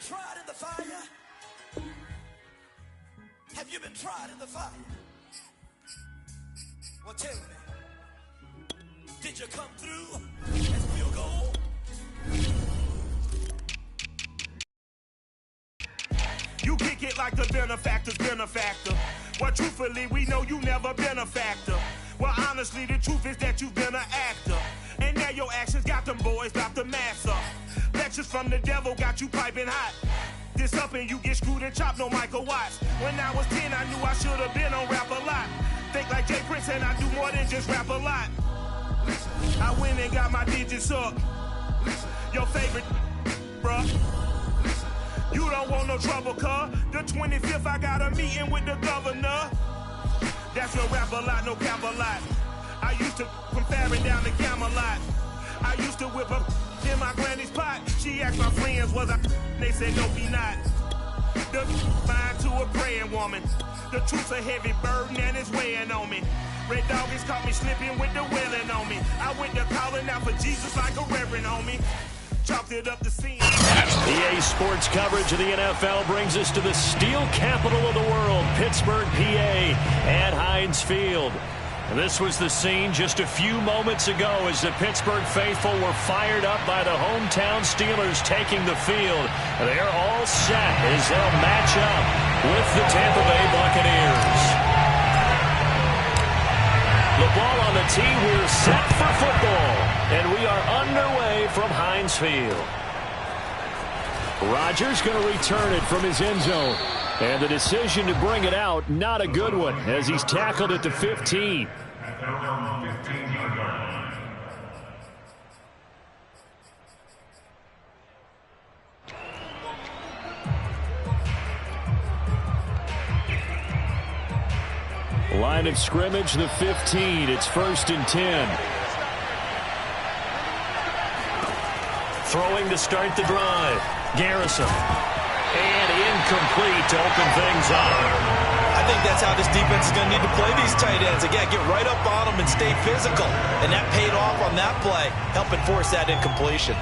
tried in the fire? Have you been tried in the fire? Well, tell me, did you come through as pure gold? You kick it like the benefactor's benefactor. Well, truthfully, we know you never been a factor. Well, honestly, the truth is that you've been an actor. And now your actions got them boys about to mass up. Lectures from the devil got you piping hot. This up and you get screwed and chopped, no Michael Watts. When I was 10, I knew I should have been on rap a lot. Think like Jay Prince and I do more than just rap a lot. I went and got my digits up. Your favorite, bruh. You don't want no trouble, cuz. The 25th, I got a meeting with the governor. That's no rap a lot, no cap a lot. I used to from Farron down to Camelot. I used to whip up in my granny's pot. She asked my friends, was I? They said, no, be not. The mind to a praying woman. The truth's a heavy burden and it's weighing on me. Red Doggies caught me slipping with the wailing on me. I went to calling out for Jesus like a reverend homie. Chopped it up the scene. EA Sports coverage of the NFL brings us to the steel capital of the world, Pittsburgh, PA, at Heinz Field. This was the scene just a few moments ago as the Pittsburgh faithful were fired up by the hometown Steelers taking the field. They're all set as they'll match up with the Tampa Bay Buccaneers. The ball on the tee, we're set for football, and we are underway from Heinz Field. Rodgers going to return it from his end zone. And the decision to bring it out, not a good one, as he's tackled at the 15. Line of scrimmage, the 15. It's 1st and 10. Throwing to start the drive. Garrison. And incomplete to open things up. I think that's how this defense is going to need to play these tight ends. Again, get right up on them and stay physical. And that paid off on that play, helping force that incompletion.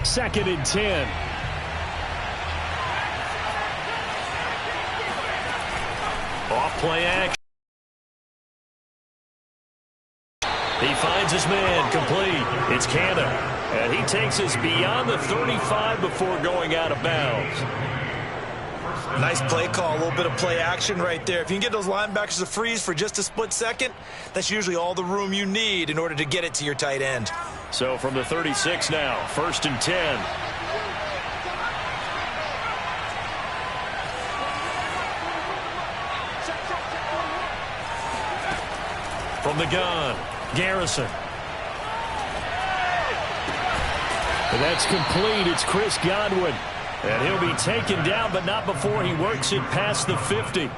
Second and 10. Off play action. He finds his man, complete. It's Canada, and he takes us beyond the 35 before going out of bounds. Nice play call, a little bit of play action right there. If you can get those linebackers to freeze for just a split second, that's usually all the room you need in order to get it to your tight end. So from the 36 now, 1st and 10. From the gun, Garrison. And that's complete. It's Chris Godwin. And he'll be taken down, but not before he works it past the 50.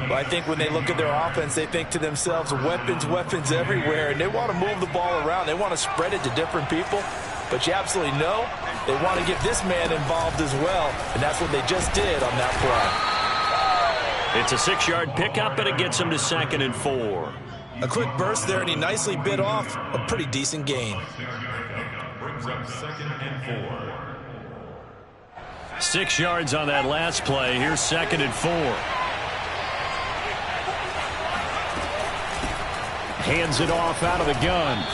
Well, I think when they look at their offense, they think to themselves, weapons, weapons everywhere, and they want to move the ball around. They want to spread it to different people, but you absolutely know they want to get this man involved as well, and that's what they just did on that play. It's a 6-yard pickup, and it gets him to 2nd and 4. A quick burst there, and he nicely bit off a pretty decent gain. Brings up 2nd and 4. 6 yards on that last play. Here's 2nd and 4. Hands it off out of the gun.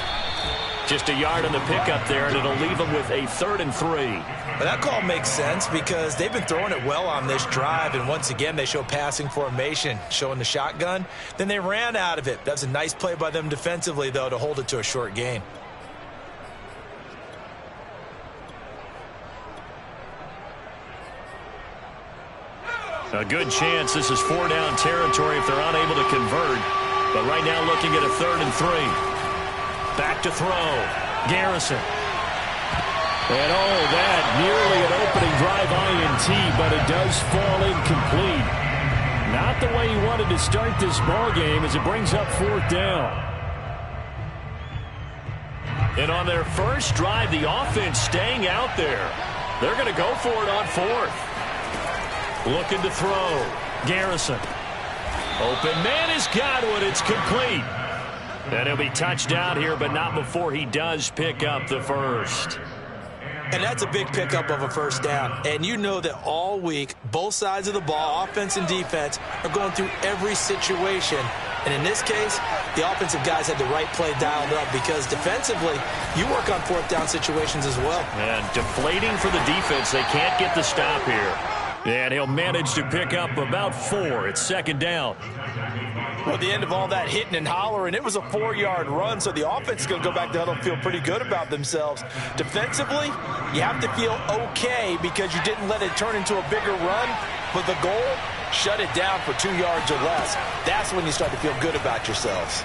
Just a yard on the pickup there, and it'll leave him with a 3rd and 3. But that call makes sense because they've been throwing it well on this drive, and once again they show passing formation, showing the shotgun. Then they ran out of it. That's a nice play by them defensively, though, to hold it to a short gain. A good chance this is 4-down territory if they're unable to convert. But right now looking at a 3rd and 3. Back to throw. Garrison. And that nearly an opening drive INT, but it does fall incomplete. Not the way he wanted to start this ball game as it brings up 4th down. And on their first drive, the offense staying out there. They're going to go for it on 4th. Looking to throw. Garrison. Open man is Godwin. It's complete. And he'll be touchdown here, but not before he does pick up the first. And that's a big pickup of a first down. And you know that all week, both sides of the ball, offense and defense, are going through every situation. And in this case, the offensive guys had the right play dialed up because defensively, you work on fourth down situations as well. And deflating for the defense. They can't get the stop here. And he'll manage to pick up about 4. It's second down. Well, at the end of all that hitting and hollering, it was a 4-yard run, so the offense is going to go back to huddle and feel pretty good about themselves. Defensively, you have to feel okay because you didn't let it turn into a bigger run, but the goal, shut it down for 2 yards or less. That's when you start to feel good about yourselves.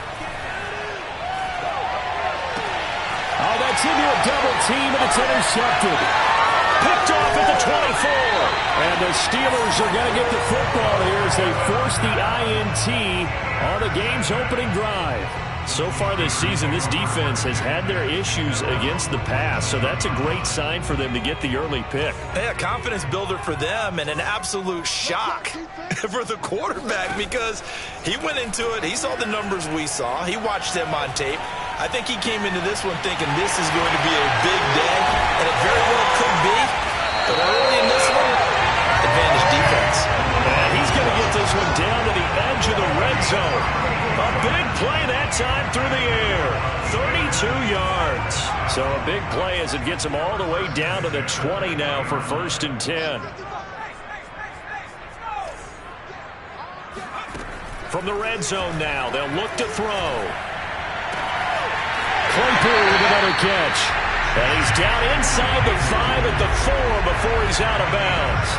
Oh, that's into a double team, and it's intercepted. Picked off at the 24. And the Steelers are going to get the football here as they force the INT on the game's opening drive. So far this season, this defense has had their issues against the pass, so that's a great sign for them to get the early pick. Yeah, confidence builder for them and an absolute shock for the quarterback because he went into it, he saw the numbers we saw, he watched them on tape. I think he came into this one thinking this is going to be a big day, and it very well could be, but early in this one, advantage defense. And he's going to get this one down to the edge of the red zone. A big play that time through the air. 32 yards. So a big play as it gets him all the way down to the 20 now for 1st and 10. From the red zone now, they'll look to throw. Claypool with another catch. And he's down inside the 5 at the 4 before he's out of bounds.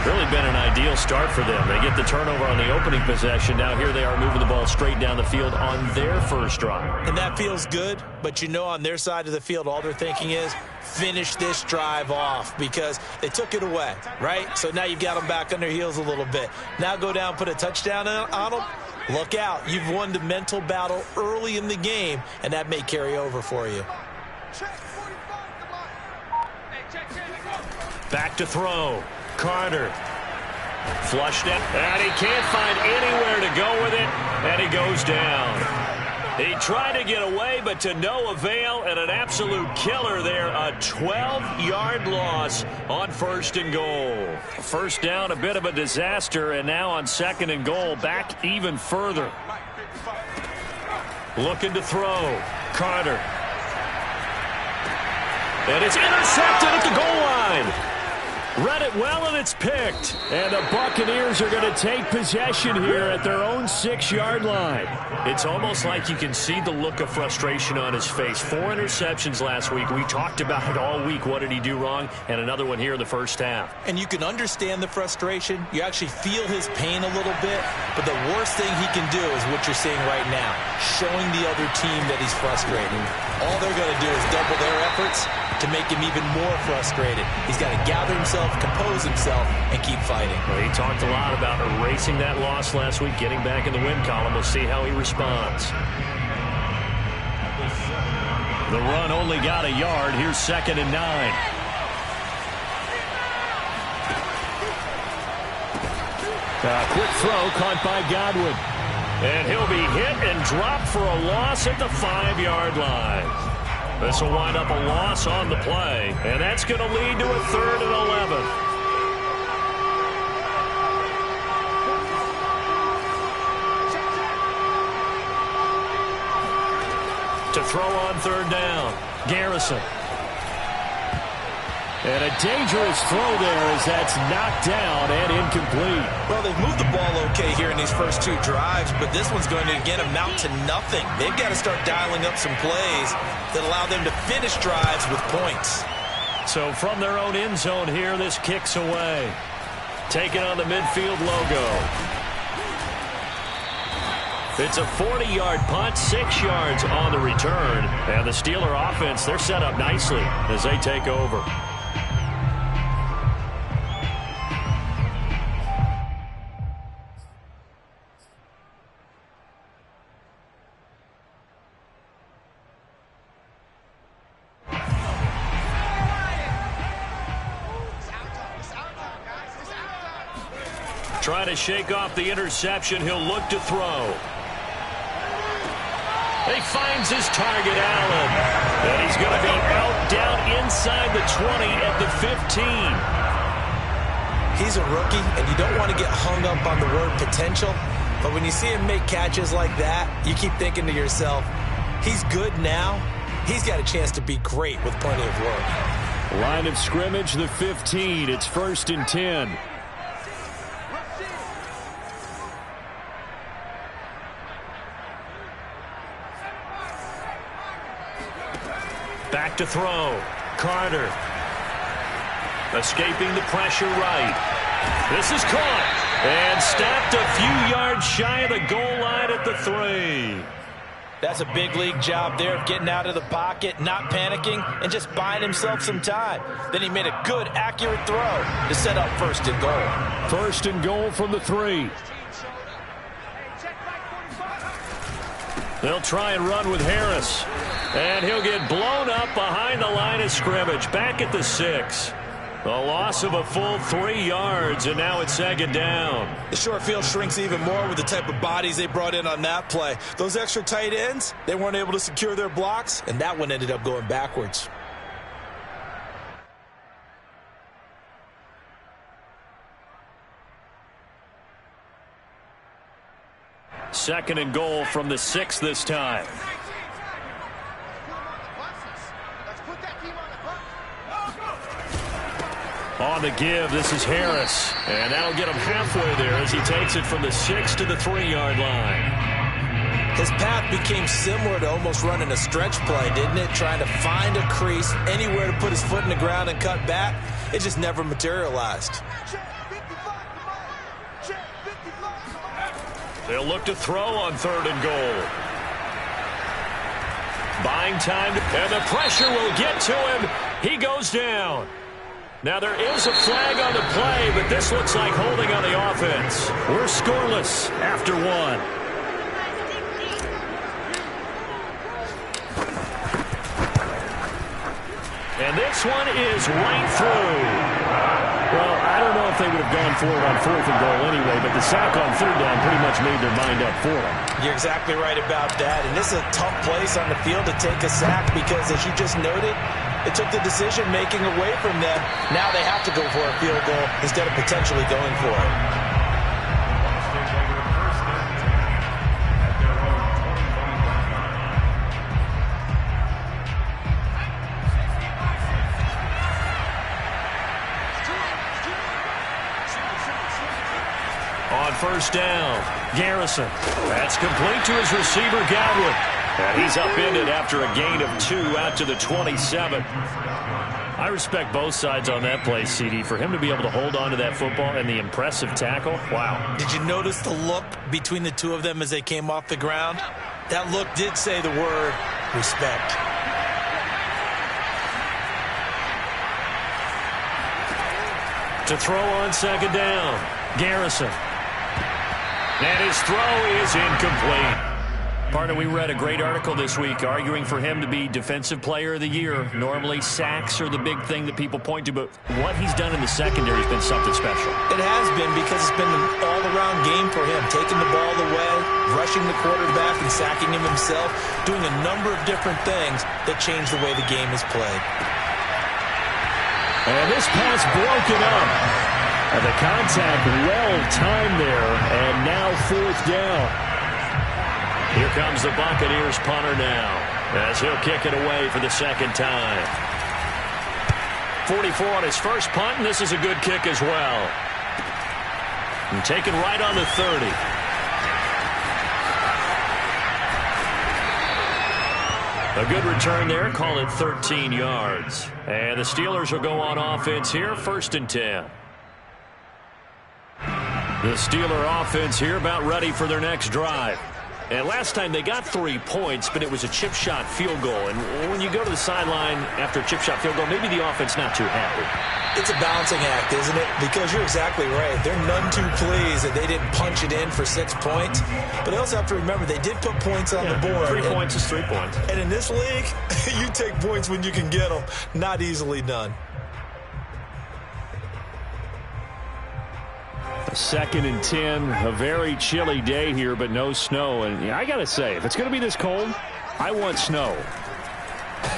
Really been an ideal start for them. They get the turnover on the opening possession. Now here they are moving the ball straight down the field on their first drive. And that feels good, but you know on their side of the field, all they're thinking is finish this drive off because they took it away, right? So now you've got them back on their heels a little bit. Now go down, put a touchdown on them. Look out. You've won the mental battle early in the game, and that may carry over for you. Back to throw. Carter. Flushed it. And he can't find anywhere to go with it. And he goes down. He tried to get away, but to no avail. And an absolute killer there. A 12-yard loss on 1st and goal. First down, a bit of a disaster. And now on 2nd and goal, back even further. Looking to throw. Carter. And it's intercepted at the goal line. Read it well, and it's picked. And the Buccaneers are going to take possession here at their own 6-yard line. It's almost like you can see the look of frustration on his face. 4 interceptions last week. We talked about it all week. What did he do wrong? And another one here in the first half. And you can understand the frustration. You actually feel his pain a little bit. But the worst thing he can do is what you're seeing right now, showing the other team that he's frustrated. All they're going to do is double their efforts to make him even more frustrated. He's got to gather himself, compose himself, and keep fighting. Well, he talked a lot about erasing that loss last week, getting back in the win column. We'll see how he responds. The run only got a yard. Here's 2nd and 9. Quick throw caught by Godwin. And he'll be hit and dropped for a loss at the 5-yard line. This will wind up a loss on the play, and that's going to lead to a 3rd and 11. To throw on 3rd down, Garrison. And a dangerous throw there as that's knocked down and incomplete. Well, they've moved the ball okay here in these first 2 drives, but this one's going to, again, amount to nothing. They've got to start dialing up some plays that allow them to finish drives with points. So from their own end zone here, this kicks away. Taking on the midfield logo. It's a 40-yard punt, 6 yards on the return. And the Steeler offense, they're set up nicely as they take over. Trying to shake off the interception. He'll look to throw. He finds his target, Allen. And he's going to be out down inside the 20 at the 15. He's a rookie, and you don't want to get hung up on the word potential. But when you see him make catches like that, you keep thinking to yourself, he's good now. He's got a chance to be great with plenty of work. Line of scrimmage, the 15. It's 1st and 10. Back to throw. Carter. Escaping the pressure right. This is caught. And stopped a few yards shy of the goal line at the 3. That's a big league job there of getting out of the pocket, not panicking, and just buying himself some time. Then he made a good, accurate throw to set up 1st and goal. 1st and goal from the 3. They'll try and run with Harris. And he'll get blown up behind the line of scrimmage. Back at the 6. A loss of a full 3 yards, and now it's 2nd down. The short field shrinks even more with the type of bodies they brought in on that play. Those extra tight ends, they weren't able to secure their blocks, and that one ended up going backwards. Second and goal from the 6 this time. On the give, this is Harris. And that'll get him halfway there as he takes it from the 6 to the 3-yard line. His path became similar to almost running a stretch play, didn't it? Trying to find a crease, anywhere to put his foot in the ground and cut back. It just never materialized. They'll look to throw on 3rd and goal. Buying time, and the pressure will get to him. He goes down. Now there is a flag on the play, but this looks like holding on the offense. We're scoreless after 1. And this one is right through. Well, I don't know if they would have gone for it on 4th and goal anyway, but the sack on 3rd down pretty much made their mind up for them. You're exactly right about that, and this is a tough place on the field to take a sack because, as you just noted, it took the decision-making away from them. Now they have to go for a field goal instead of potentially going for it. On 1st down, Garrison. That's complete to his receiver, Godwin. And he's upended after a gain of 2 out to the 27. I respect both sides on that play, CD. For him to be able to hold on to that football and the impressive tackle, wow. Did you notice the look between the two of them as they came off the ground? That look did say the word respect. To throw on 2nd down, Garrison. And his throw is incomplete. Partner, we read a great article this week arguing for him to be Defensive Player of the Year. Normally, sacks are the big thing that people point to, but what he's done in the secondary has been something special. It has been because it's been an all-around game for him, taking the ball away, rushing the quarterback and sacking him himself, doing a number of different things that change the way the game is played. And this pass broken up. And the contact well-timed there, and now 4th down. Here comes the Buccaneers punter now, as he'll kick it away for the 2nd time. 44 on his first punt, and this is a good kick as well. And taken right on the 30. A good return there, call it 13 yards. And the Steelers will go on offense here, 1st and 10. The Steeler offense here about ready for their next drive. And last time they got 3 points, but it was a chip shot field goal. And when you go to the sideline after a chip shot field goal, maybe the offense not too happy. It's a balancing act, isn't it? Because you're exactly right. They're none too pleased that they didn't punch it in for 6 points. But they also have to remember they did put points on the board. 3 points is 3 points. And in this league, you take points when you can get them. Not easily done. 2nd and 10, a very chilly day here, but no snow. And I got to say, if it's going to be this cold, I want snow.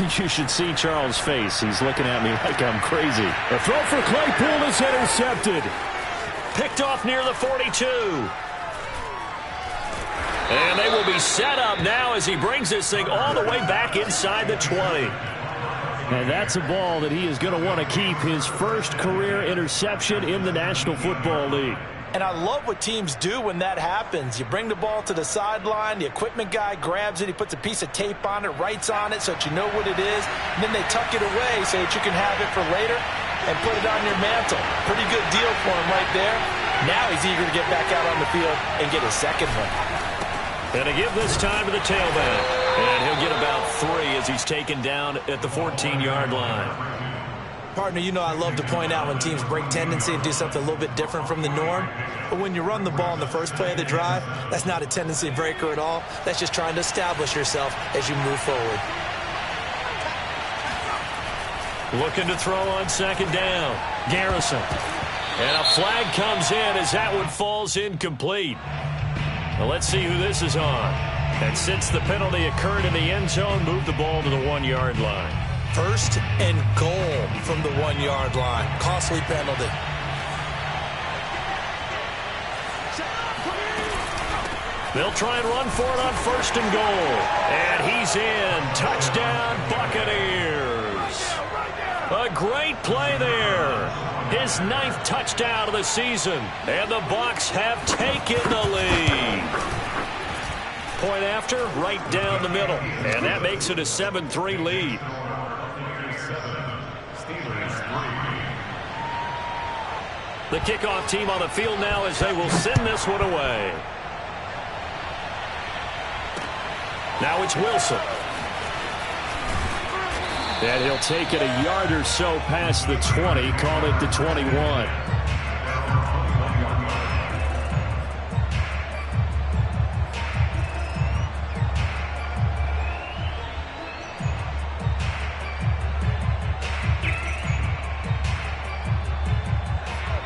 You should see Charles' face. He's looking at me like I'm crazy. The throw for Claypool is intercepted. Picked off near the 42. And they will be set up now as he brings this thing all the way back inside the 20. And that's a ball that he is going to want to keep, his first career interception in the National Football League. And I love what teams do when that happens. You bring the ball to the sideline, the equipment guy grabs it, he puts a piece of tape on it, writes on it so that you know what it is, and then they tuck it away so that you can have it for later and put it on your mantle. Pretty good deal for him right there. Now he's eager to get back out on the field and get his second one. And to give this time to the tailback. And he'll get about 3 as he's taken down at the 14-yard line. Partner, you know I love to point out when teams break tendency and do something a little bit different from the norm. But when you run the ball in the first play of the drive, that's not a tendency breaker at all. That's just trying to establish yourself as you move forward. Looking to throw on 2nd down. Garrison. And a flag comes in as that one falls incomplete. Well, let's see who this is on. And since the penalty occurred in the end zone, move the ball to the 1-yard line. 1st and goal from the 1-yard line. Costly penalty. They'll try and run for it on 1st and goal. And he's in. Touchdown, Buccaneers. A great play there. His 9th touchdown of the season. And the Bucs have taken the lead. Point after, right down the middle. And that makes it a 7-3 lead. The kickoff team on the field now as they will send this one away. Now it's Wilson. And he'll take it a yard or so past the 20, call it the 21.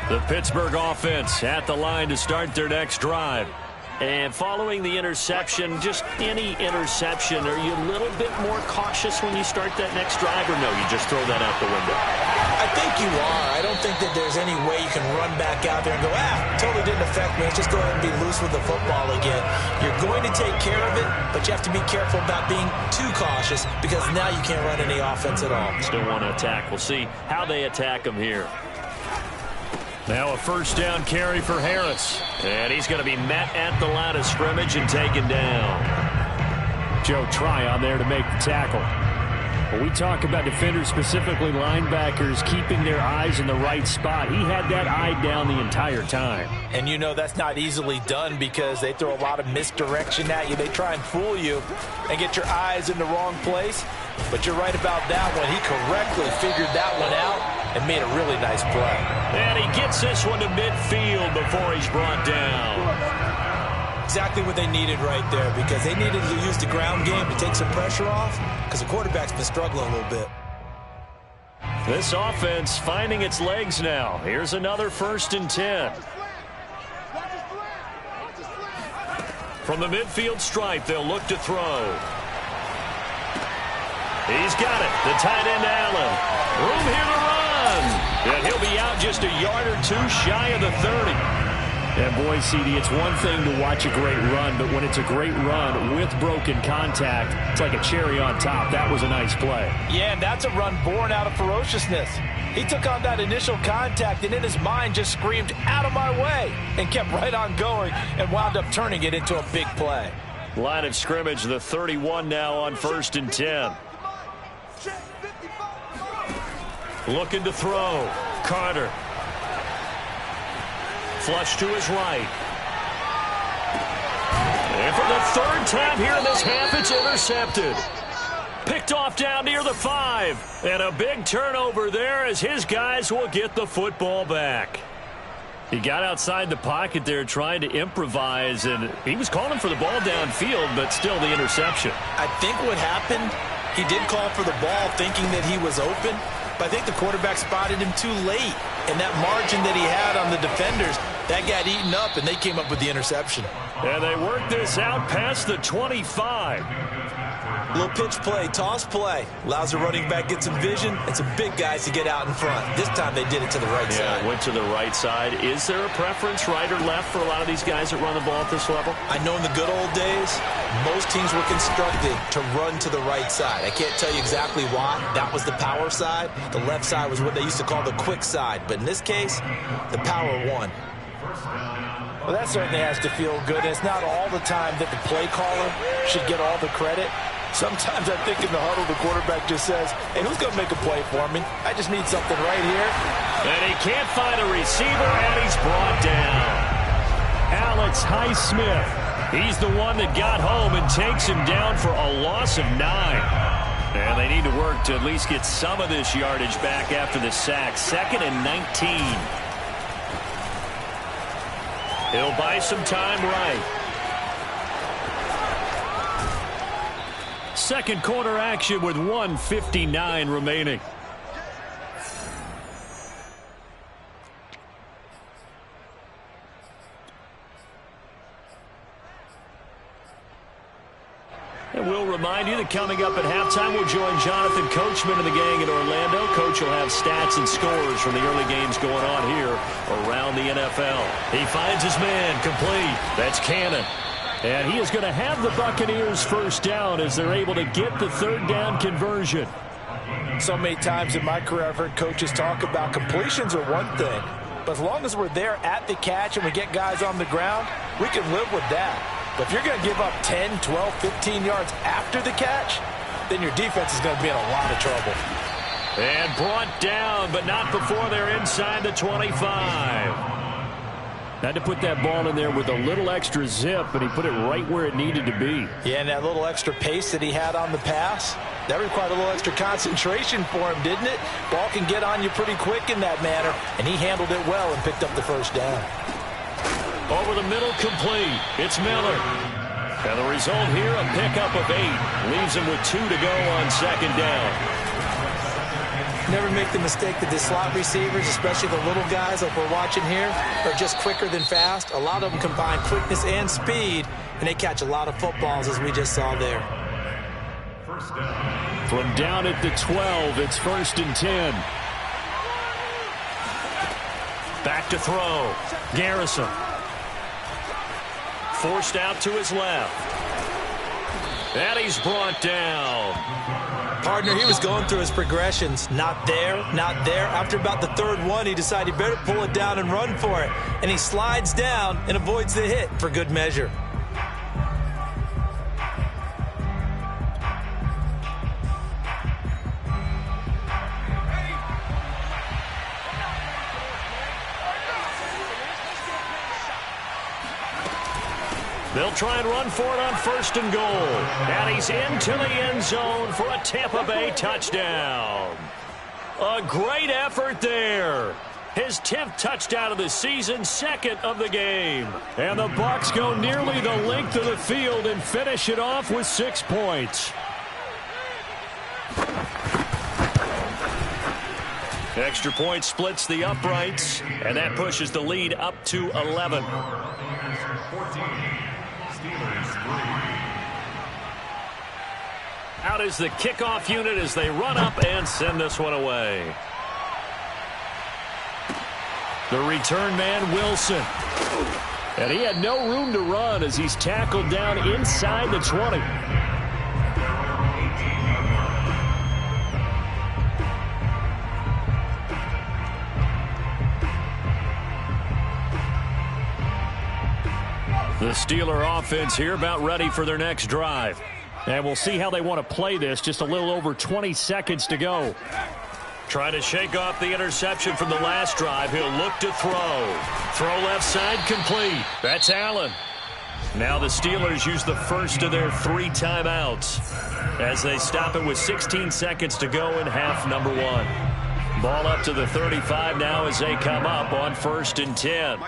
The Pittsburgh offense at the line to start their next drive. And following the interception, just any interception, are you a little bit more cautious when you start that next drive, or no, you just throw that out the window? I think you are. I don't think that there's any way you can run back out there and go, totally didn't affect me. Let's just go ahead and be loose with the football again. You're going to take care of it, but you have to be careful about being too cautious because now you can't run any offense at all. Still want to attack. We'll see how they attack him here. Now a 1st down carry for Harris. And he's going to be met at the line of scrimmage and taken down. Joe Tryon there to make the tackle. When we talk about defenders, specifically linebackers, keeping their eyes in the right spot, he had that eye down the entire time. And you know that's not easily done because they throw a lot of misdirection at you. They try and fool you and get your eyes in the wrong place. But you're right about that one. He correctly figured that one out and made a really nice play. And he gets this one to midfield before he's brought down. Exactly what they needed right there because they needed to use the ground game to take some pressure off because the quarterback's been struggling a little bit. This offense finding its legs now. Here's another 1st and 10. From the midfield stripe, they'll look to throw. He's got it. The tight end, Allen. Room here to run. And he'll be out just a yard or 2 shy of the 30. And boy, CD, it's one thing to watch a great run, but when it's a great run with broken contact, it's like a cherry on top. That was a nice play. Yeah, and that's a run born out of ferociousness. He took on that initial contact and in his mind just screamed, "Out of my way," and kept right on going and wound up turning it into a big play. Line of scrimmage, the 31 now on 1st and 10. Looking to throw. Carter. Flush to his right. And for the 3rd time here in this half, it's intercepted. Picked off down near the 5. And a big turnover there as his guys will get the football back. He got outside the pocket there trying to improvise, and he was calling for the ball downfield, but still the interception. I think what happened, he did call for the ball thinking that he was open, but I think the quarterback spotted him too late. And that margin that he had on the defenders That got eaten up, and they came up with the interception. And they worked this out past the 25. Little pitch play, toss play. Allows the running back get some vision and some big guys to get out in front. This time they did it to the right side. Went to the right side. Is there a preference, right or left, for a lot of these guys that run the ball at this level? I know in the good old days, most teams were constructed to run to the right side. I can't tell you exactly why. That was the power side. The left side was what they used to call the quick side. But in this case, the power won. Well, that certainly has to feel good. It's not all the time that the play caller should get all the credit. Sometimes I think in the huddle, the quarterback just says, hey, who's going to make a play for me? I just need something right here. And he can't find a receiver, and he's brought down. Alex Highsmith. He's the one that got home and takes him down for a loss of 9. And they need to work to at least get some of this yardage back after the sack. 2nd and 19. He'll buy some time right. Second quarter action with 1:59 remaining. And we'll remind you that coming up at halftime, we'll join Jonathan Coachman and the gang in Orlando. Coach will have stats and scores from the early games going on here around the NFL. He finds his man complete. That's Cannon. And he is going to have the Buccaneers first down as they're able to get the third down conversion. So many times in my career, I've heard coaches talk about completions are one thing. But as long as we're there at the catch and we get guys on the ground, we can live with that. But if you're going to give up 10, 12, 15 yards after the catch, then your defense is going to be in a lot of trouble. And brought down, but not before they're inside the 25. Had to put that ball in there with a little extra zip, but he put it right where it needed to be. Yeah, and that little extra pace that he had on the pass, that required a little extra concentration for him, didn't it? Ball can get on you pretty quick in that manner, and he handled it well and picked up the first down. Over the middle, complete. It's Miller. And the result here, a pickup of 8. Leaves him with 2 to go on second down. Never make the mistake that the slot receivers, especially the little guys like we're watching here, are just quicker than fast. A lot of them combine quickness and speed, and they catch a lot of footballs, as we just saw there. From down at the 12, it's 1st and 10. Back to throw. Garrison. Forced out to his left. And he's brought down. Partner, he was going through his progressions. Not there, not there. After about the 3rd one, he decided he better pull it down and run for it. And he slides down and avoids the hit for good measure. They'll try and run for it on 1st and goal. And he's into the end zone for a Tampa Bay touchdown. A great effort there. His 10th touchdown of the season, 2nd of the game. And the Bucs go nearly the length of the field and finish it off with 6 points. Extra point splits the uprights, and that pushes the lead up to 11. Out is the kickoff unit as they run up and send this one away. The return man, Wilson. And he had no room to run as he's tackled down inside the 20. The Steeler offense here about ready for their next drive. And we'll see how they want to play this. Just a little over 20 seconds to go. Trying to shake off the interception from the last drive. He'll look to throw. Throw left side complete. That's Allen. Now the Steelers use the first of their 3 timeouts as they stop it with 16 seconds to go in half number 1. Ball up to the 35 now as they come up on 1st and 10.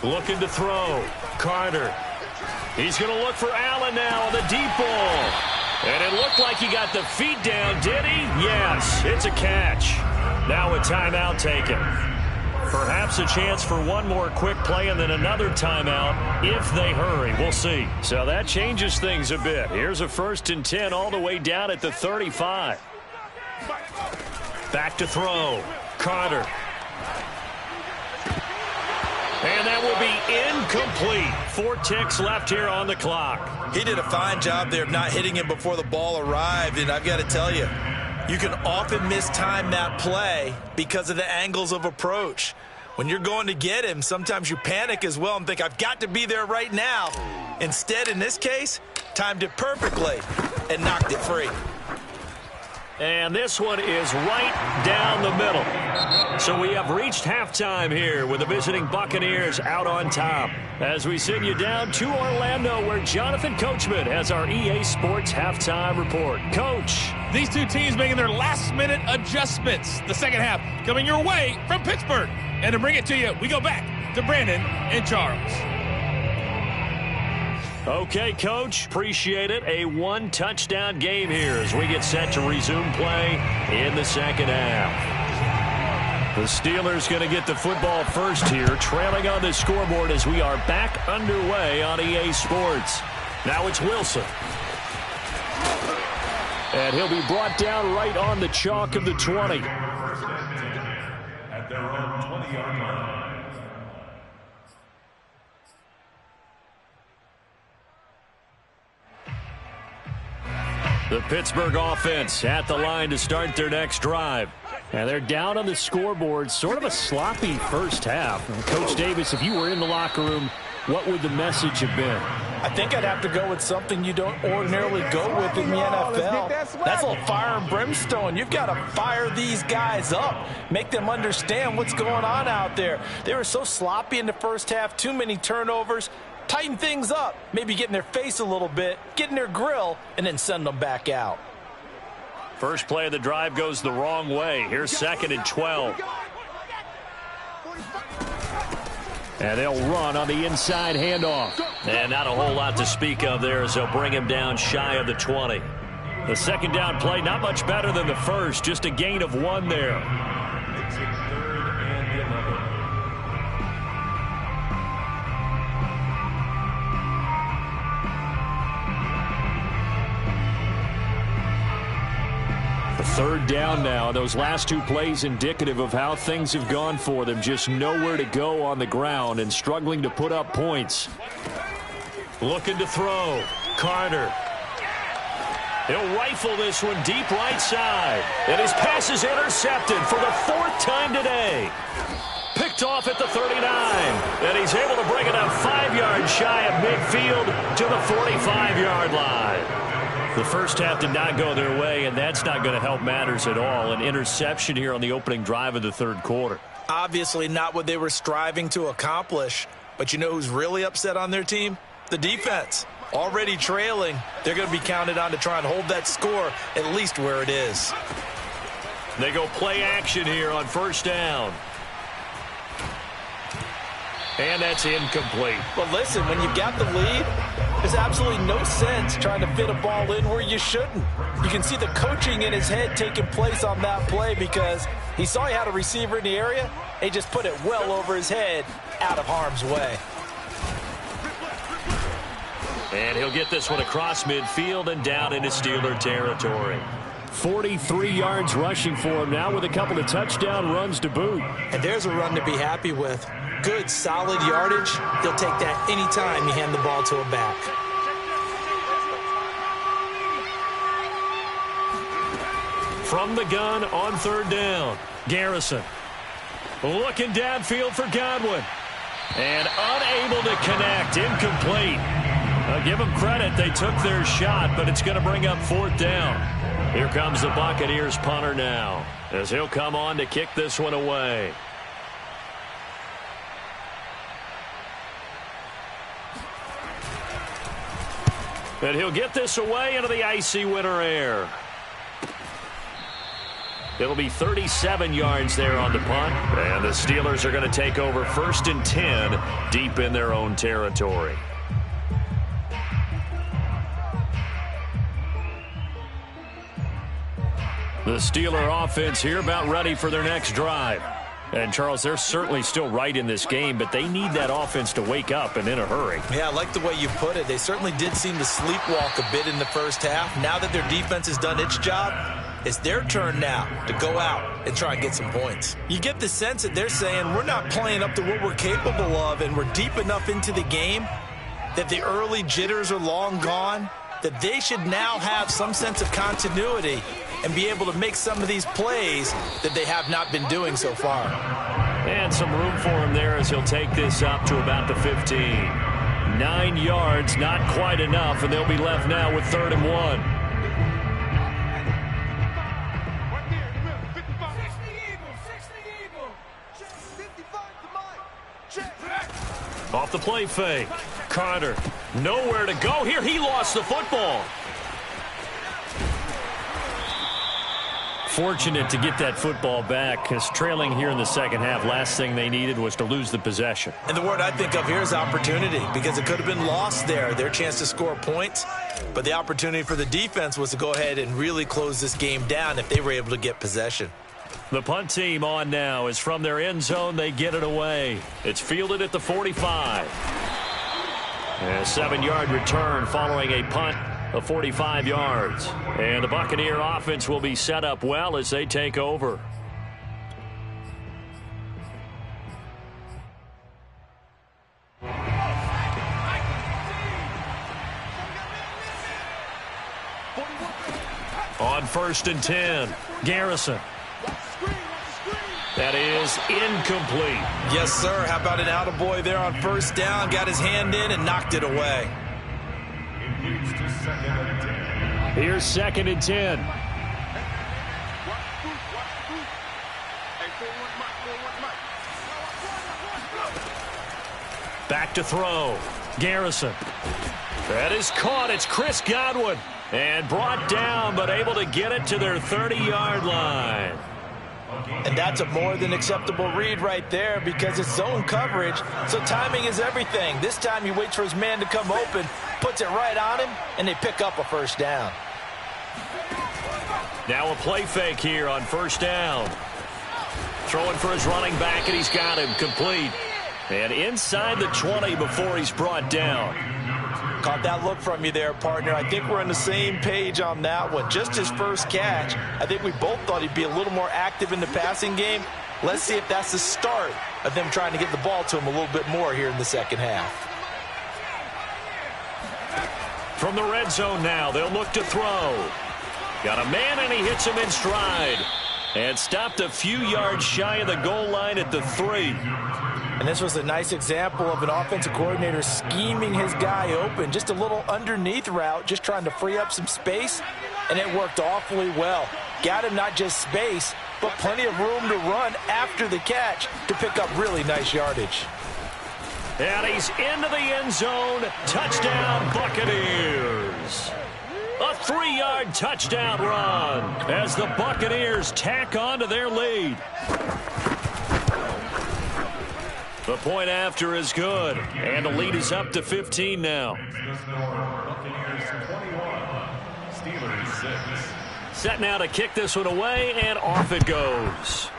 Looking to throw. Carter. He's going to look for Allen now on the deep ball. And it looked like he got the feet down, did he? Yes, it's a catch. Now a timeout taken. Perhaps a chance for one more quick play and then another timeout if they hurry. We'll see. So that changes things a bit. Here's a 1st and 10 all the way down at the 35. Back to throw. Carter. And that will be incomplete. 4 ticks left here on the clock. He did a fine job there of not hitting him before the ball arrived, and I've got to tell you, you can often mistime that play because of the angles of approach. When you're going to get him, sometimes you panic as well and think, I've got to be there right now. Instead, in this case, timed it perfectly and knocked it free. And this one is right down the middle. So we have reached halftime here with the visiting Buccaneers out on top. As we send you down to Orlando, where Jonathan Coachman has our EA Sports halftime report. Coach. These two teams making their last-minute adjustments. The second half coming your way from Pittsburgh. And to bring it to you, we go back to Brandon and Charles. Okay, Coach, appreciate it. A 1-touchdown game here as we get set to resume play in the second half. The Steelers going to get the football first here, trailing on the scoreboard as we are back underway on EA Sports. Now it's Wilson. And he'll be brought down right on the chalk of the 20. At their own 20-yard line. The Pittsburgh offense at the line to start their next drive. And they're down on the scoreboard, sort of a sloppy first half. And Coach Davis, if you were in the locker room, what would the message have been? I think I'd have to go with something you don't ordinarily go with in the NFL. That's a little fire and brimstone. You've got to fire these guys up, make them understand what's going on out there. They were so sloppy in the first half, too many turnovers. Tighten things up, maybe get in their face a little bit, get in their grill, and then send them back out. First play of the drive goes the wrong way. Here's 2nd and 12. And they'll run on the inside handoff. And not a whole lot to speak of there as they'll bring him down shy of the 20. The second down play, not much better than the first, just a gain of 1 there. Third down now. Those last 2 plays indicative of how things have gone for them. Just nowhere to go on the ground and struggling to put up points. Looking to throw. Carter. He'll rifle this one deep right side. And his pass is intercepted for the 4th time today. Picked off at the 39. And he's able to bring it up 5 yards shy of midfield to the 45-yard line. The first half did not go their way, and that's not going to help matters at all. An interception here on the opening drive of the third quarter. Obviously not what they were striving to accomplish. But you know who's really upset on their team? The defense. Already trailing. They're going to be counted on to try and hold that score at least where it is. They go play action here on first down. And that's incomplete. Well, listen, when you've got the lead, there's absolutely no sense trying to fit a ball in where you shouldn't. You can see the coaching in his head taking place on that play because he saw he had a receiver in the area. He just put it well over his head, out of harm's way. And he'll get this one across midfield and down into Steeler territory. 43 yards rushing for him now with a couple of touchdown runs to boot. And there's a run to be happy with. Good, solid yardage. He'll take that anytime you hand the ball to a back. From the gun on third down, Garrison. Looking downfield for Godwin. And unable to connect, incomplete. I'll give them credit, they took their shot, but it's going to bring up 4th down. Here comes the Buccaneers punter now, as he'll come on to kick this one away. And he'll get this away into the icy winter air. It'll be 37 yards there on the punt. And the Steelers are going to take over 1st and 10 deep in their own territory. The Steeler offense here about ready for their next drive. And, Charles, they're certainly still right in this game, but they need that offense to wake up and in a hurry. Yeah, I like the way you put it. They certainly did seem to sleepwalk a bit in the first half. Now that their defense has done its job, it's their turn now to go out and try and get some points. You get the sense that they're saying we're not playing up to what we're capable of, and we're deep enough into the game that the early jitters are long gone, that they should now have some sense of continuity and be able to make some of these plays that they have not been doing so far. And some room for him there as he'll take this up to about the 15. 9 yards, not quite enough, and they'll be left now with 3rd and 1. Off the play fake. Carter, nowhere to go here. He lost the football. Fortunate to get that football back, because trailing here in the second half, last thing they needed was to lose the possession. And the word I think of here is opportunity, because it could have been lost there, their chance to score points. But the opportunity for the defense was to go ahead and really close this game down if they were able to get possession. The punt team on now is from their end zone. They get it away. It's fielded at the 45. A 7-yard return following a punt of 45 yards. And the Buccaneer offense will be set up well as they take over. On 1st and 10, Garrison. That is incomplete. Yes, sir. How about an attaboy there on 1st down? Got his hand in and knocked it away. Here's 2nd and 10. Back to throw. Garrison. That is caught. It's Chris Godwin. And brought down, but able to get it to their 30-yard line. And that's a more than acceptable read right there, because it's zone coverage, so timing is everything. This time he waits for his man to come open, puts it right on him, and they pick up a 1st down. Now a play fake here on 1st down. Throwing for his running back, and he's got him complete. And inside the 20 before he's brought down. Caught that look from you there, partner. I think we're on the same page on that one. Just his first catch. I think we both thought he'd be a little more active in the passing game. Let's see if that's the start of them trying to get the ball to him a little bit more here in the second half. From the red zone now, they'll look to throw. Got a man, and he hits him in stride. And stopped a few yards shy of the goal line at the 3. And this was a nice example of an offensive coordinator scheming his guy open. Just a little underneath route, just trying to free up some space, and it worked awfully well. Got him not just space, but plenty of room to run after the catch to pick up really nice yardage. And he's into the end zone. Touchdown, Buccaneers. A 3-yard touchdown run as the Buccaneers tack on to their lead. The point after is good, and the lead is up to 15 now. Buccaneers 21, Steelers 6. Set now to kick this one away, and off it goes.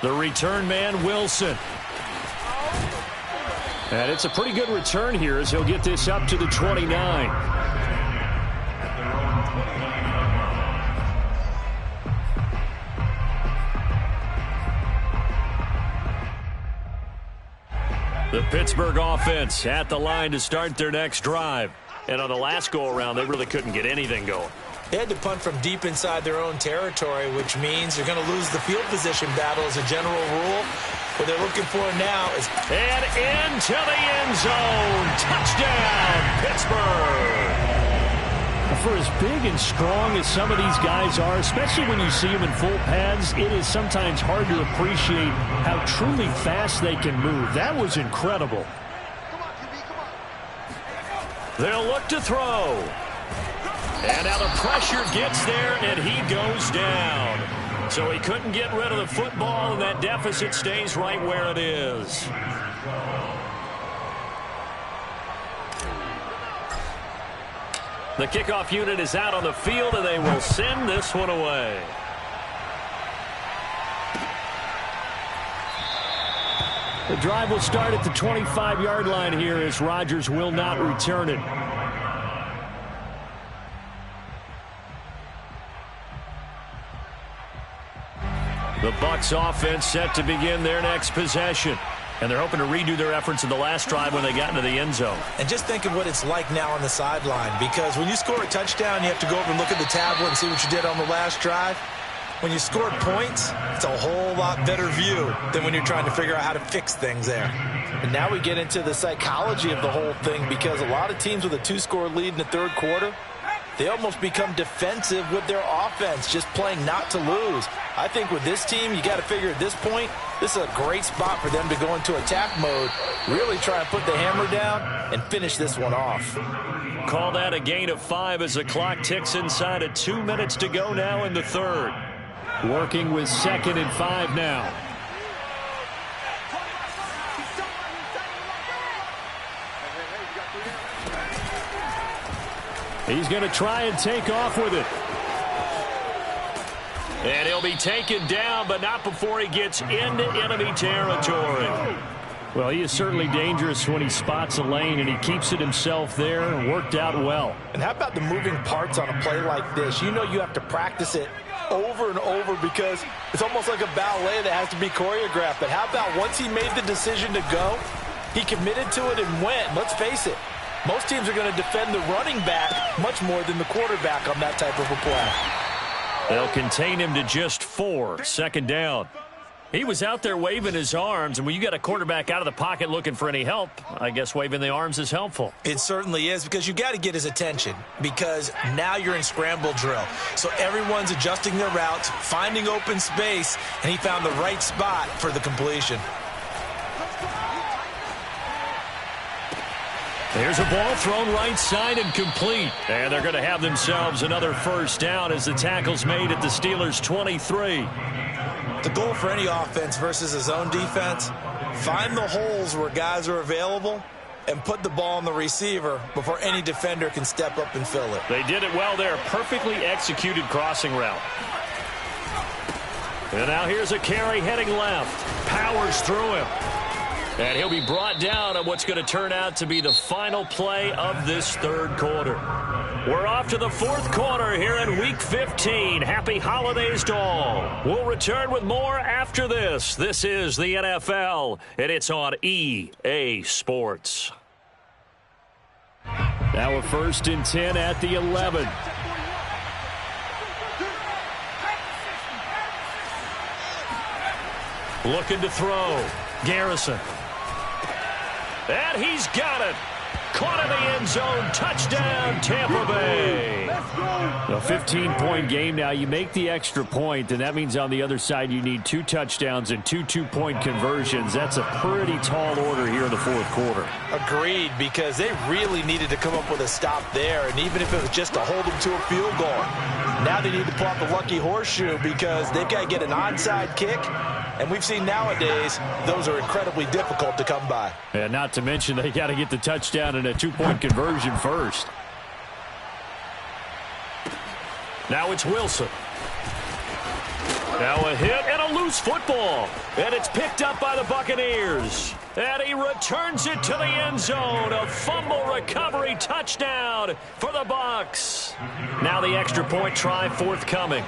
The return man, Wilson. And it's a pretty good return here as he'll get this up to the 29. The Pittsburgh offense at the line to start their next drive. And on the last go-around, they really couldn't get anything going. They had to punt from deep inside their own territory, which means they're going to lose the field position battle as a general rule. What they're looking for now is... And into the end zone. Touchdown, Pittsburgh. For as big and strong as some of these guys are, especially when you see them in full pads, it is sometimes hard to appreciate how truly fast they can move. That was incredible. They'll look to throw. And now the pressure gets there, and he goes down. So he couldn't get rid of the football, and that deficit stays right where it is. The kickoff unit is out on the field, and they will send this one away. The drive will start at the 25-yard line here as Rodgers will not return it. The Bucs offense set to begin their next possession. And they're hoping to redo their efforts in the last drive when they got into the end zone. And just think of what it's like now on the sideline, because when you score a touchdown, you have to go over and look at the tablet and see what you did on the last drive. When you scored points, it's a whole lot better view than when you're trying to figure out how to fix things there. And now we get into the psychology of the whole thing, because a lot of teams with a 2-score lead in the third quarter, they almost become defensive with their offense, just playing not to lose. I think with this team, you got to figure at this point, this is a great spot for them to go into attack mode, really try and put the hammer down and finish this one off. Call that a gain of 5 as the clock ticks inside of 2 minutes to go now in the third. Working with 2nd and 5 now. He's going to try and take off with it. And he'll be taken down, but not before he gets into enemy territory. Well, he is certainly dangerous when he spots a lane, and he keeps it himself there. Worked out well. And how about the moving parts on a play like this? You know you have to practice it over and over because it's almost like a ballet that has to be choreographed. But how about once he made the decision to go, he committed to it and went. Let's face it, most teams are going to defend the running back much more than the quarterback on that type of a play. They'll contain him to just 4. 2nd down. He was out there waving his arms, and when you got a quarterback out of the pocket looking for any help, I guess waving the arms is helpful. It certainly is, because you got to get his attention, because now you're in scramble drill. So everyone's adjusting their routes, finding open space, and he found the right spot for the completion. There's a ball thrown right side and complete. And they're going to have themselves another first down as the tackle's made at the Steelers' 23. The goal for any offense versus a zone defense, find the holes where guys are available and put the ball on the receiver before any defender can step up and fill it. They did it well there. Perfectly executed crossing route. And now here's a carry heading left. Powers through him. And he'll be brought down on what's going to turn out to be the final play of this third quarter. We're off to the fourth quarter here in Week 15. Happy holidays to all. We'll return with more after this. This is the NFL, and it's on EA Sports. Now a 1st and 10 at the 11. Looking to throw. Garrison. And he's got it. Caught in the end zone. Touchdown, Tampa Bay. A 15-point game now. You make the extra point, and that means on the other side you need 2 touchdowns and 2 two-point conversions. That's a pretty tall order here in the fourth quarter. Agreed, because they really needed to come up with a stop there, and even if it was just to hold them to a field goal. Now they need to pull out the lucky horseshoe because they've got to get an onside kick. And we've seen nowadays those are incredibly difficult to come by. And not to mention they got to get the touchdown and a 2-point conversion first. Now it's Wilson. Now a hit and a loose football. And it's picked up by the Buccaneers. And he returns it to the end zone. A fumble recovery touchdown for the Bucs. Now the extra point try forthcoming.